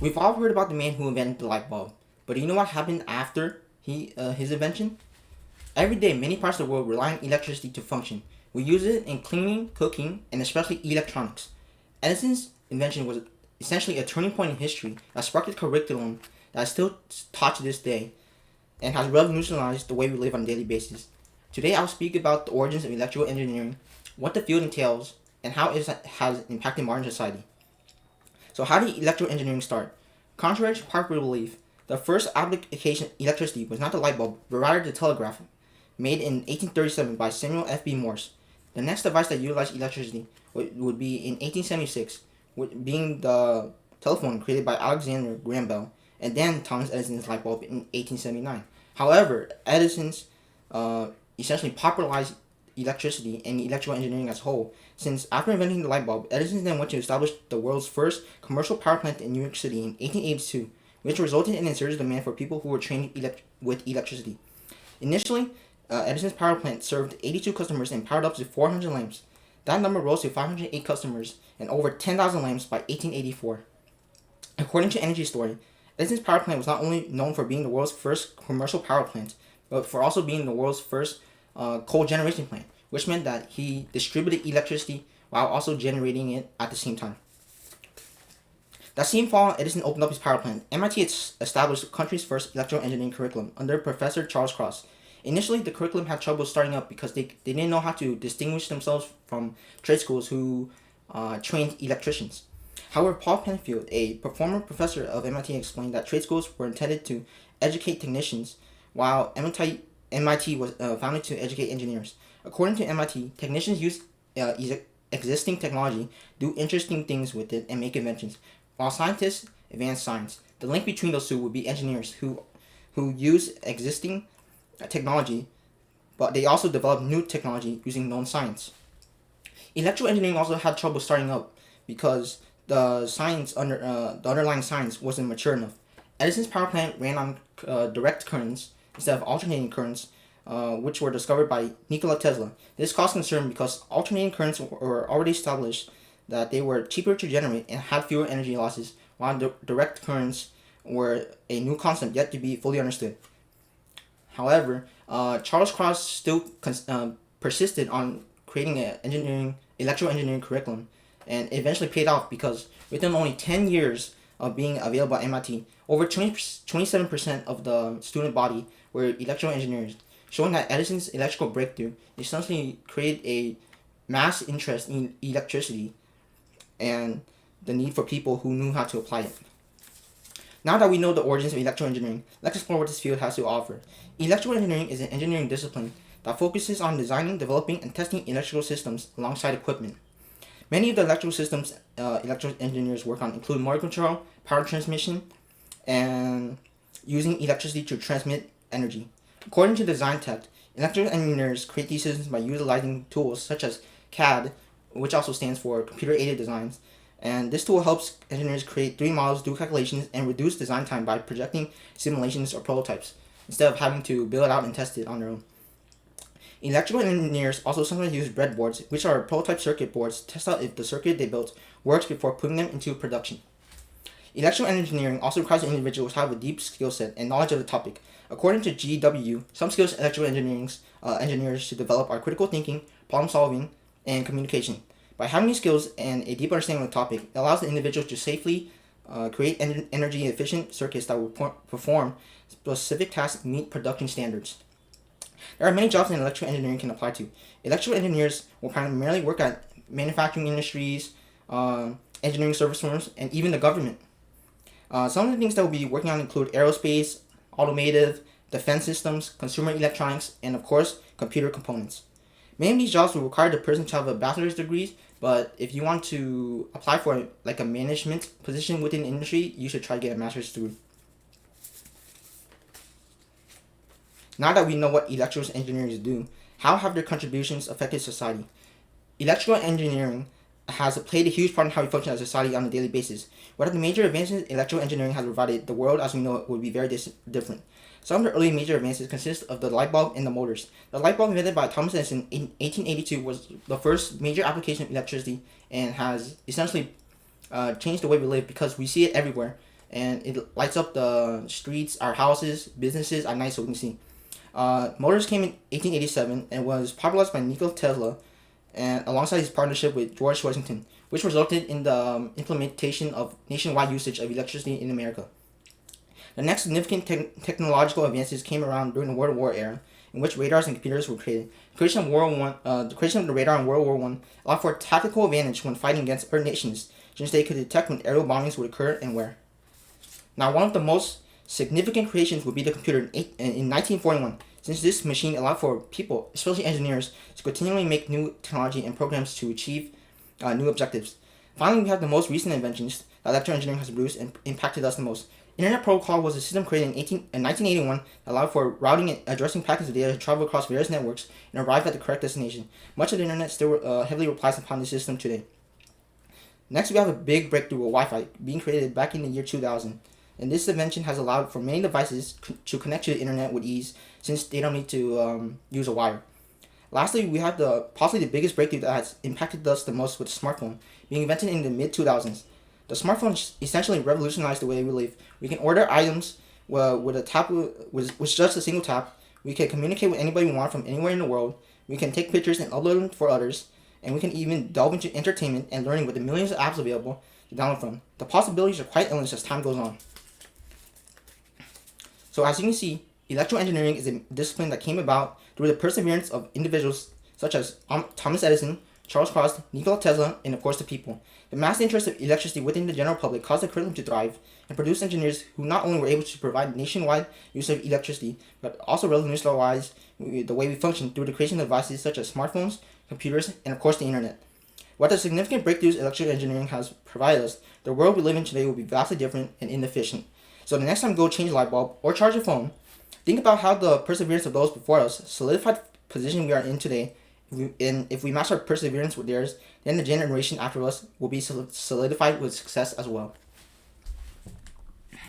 We've all heard about the man who invented the light bulb, but do you know what happened after his invention? Every day, many parts of the world rely on electricity to function. We use it in cleaning, cooking, and especially electronics. Edison's invention was essentially a turning point in history that sparked a curriculum that is still taught to this day and has revolutionized the way we live on a daily basis. Today, I'll speak about the origins of electrical engineering, what the field entails, and how it has impacted modern society. So how did electrical engineering start? Contrary to popular belief, the first application of electricity was not the light bulb, but rather the telegraph, made in 1837 by Samuel F.B. Morse. The next device that utilized electricity would be in 1876, being the telephone created by Alexander Graham Bell, and then Thomas Edison's light bulb in 1879. However, Edison's essentially popularized electricity and electrical engineering as a whole, since after inventing the light bulb, Edison then went to establish the world's first commercial power plant in New York City in 1882, which resulted in a surge of demand for people who were trained with electricity. Initially, Edison's power plant served 82 customers and powered up to 400 lamps. That number rose to 508 customers and over 10,000 lamps by 1884. According to Energy Story, Edison's power plant was not only known for being the world's first commercial power plant, but for also being the world's first coal generation plant, which meant that he distributed electricity while also generating it at the same time. That same fall, Edison opened up his power plant. MIT established the country's first electrical engineering curriculum under Professor Charles Cross. Initially, the curriculum had trouble starting up because they didn't know how to distinguish themselves from trade schools who trained electricians. However, Paul Penfield, a former professor of MIT, explained that trade schools were intended to educate technicians, while MIT was founded to educate engineers. According to MIT, technicians use existing technology, do interesting things with it, and make inventions, while scientists advance science. The link between those two would be engineers who use existing technology, but they also develop new technology using known science. Electrical engineering also had trouble starting up because the underlying science wasn't mature enough. Edison's power plant ran on direct currents instead of alternating currents, which were discovered by Nikola Tesla. This caused concern because alternating currents were already established that they were cheaper to generate and had fewer energy losses, while direct currents were a new concept yet to be fully understood. However, Charles Cross still persisted on creating an electrical engineering curriculum, and it eventually paid off because within only 10 years of being available at MIT, over 27% of the student body were electrical engineers, showing that Edison's electrical breakthrough essentially created a mass interest in electricity and the need for people who knew how to apply it. Now that we know the origins of electrical engineering, let's explore what this field has to offer. Electrical engineering is an engineering discipline that focuses on designing, developing, and testing electrical systems alongside equipment. Many of the electrical systems electrical engineers work on include motor control, power transmission, and using electricity to transmit energy. According to Design Tech, electrical engineers create these systems by utilizing tools such as CAD, which also stands for Computer-Aided Designs, and this tool helps engineers create 3D models, do calculations, and reduce design time by projecting simulations or prototypes, instead of having to build it out and test it on their own. Electrical engineers also sometimes use breadboards, which are prototype circuit boards, to test out if the circuit they built works before putting them into production. Electrical engineering also requires individuals to have a deep skill set and knowledge of the topic. According to GW, some skills electrical engineers should develop are critical thinking, problem solving, and communication. By having these skills and a deep understanding of the topic, it allows the individual to safely create energy efficient circuits that will perform specific tasks and meet production standards. There are many jobs that electrical engineering can apply to. Electrical engineers will primarily work at manufacturing industries, engineering service firms, and even the government. Some of the things that we'll be working on include aerospace, automotive, defense systems, consumer electronics, and of course, computer components. Many of these jobs will require the person to have a bachelor's degree, but if you want to apply for a management position within the industry, you should try to get a master's degree. Now that we know what electrical engineers do, how have their contributions affected society? Electrical engineering has played a huge part in how we function as a society on a daily basis. What are the major advances electrical engineering has provided the world as we know it would be very different. Some of the early major advances consist of the light bulb and the motors. The light bulb invented by Thomas Edison in 1882 was the first major application of electricity and has essentially changed the way we live because we see it everywhere. and it lights up the streets, our houses, businesses at night so we can see. Motors came in 1887 and was popularized by Nikola Tesla and alongside his partnership with George Washington, which resulted in the implementation of nationwide usage of electricity in America. The next significant technological advances came around during the World War era, in which radars and computers were created. The creation of the radar in World War I allowed for a tactical advantage when fighting against other nations, since they could detect when aerial bombings would occur and where. Now, one of the most significant creations would be the computer in 1941, since this machine allowed for people, especially engineers, to continually make new technology and programs to achieve new objectives. Finally, we have the most recent inventions that electrical engineering has produced and impacted us the most. Internet Protocol was a system created in 1981 that allowed for routing and addressing packets of data to travel across various networks and arrive at the correct destination. Much of the internet still heavily relies upon this system today. Next, we have a big breakthrough with Wi-Fi being created back in the year 2000. And this invention has allowed for many devices to connect to the internet with ease since they don't need to use a wire. Lastly, we have possibly the biggest breakthrough that has impacted us the most with the smartphone, being invented in the mid-2000s. The smartphone essentially revolutionized the way we live. We can order items with a tap, with just a single tap. We can communicate with anybody we want from anywhere in the world. We can take pictures and upload them for others. And we can even delve into entertainment and learning with the millions of apps available to download from. The possibilities are quite endless as time goes on. So as you can see, electrical engineering is a discipline that came about through the perseverance of individuals such as Thomas Edison, Charles Cross, Nikola Tesla, and of course the people. The mass interest of electricity within the general public caused the curriculum to thrive and produce engineers who not only were able to provide nationwide use of electricity, but also revolutionized the way we function through the creation of devices such as smartphones, computers, and of course the internet. What the significant breakthroughs electrical engineering has provided us, the world we live in today will be vastly different and inefficient. So the next time you go change a light bulb or charge your phone, think about how the perseverance of those before us solidified the position we are in today. If we match our perseverance with theirs, then the generation after us will be solidified with success as well.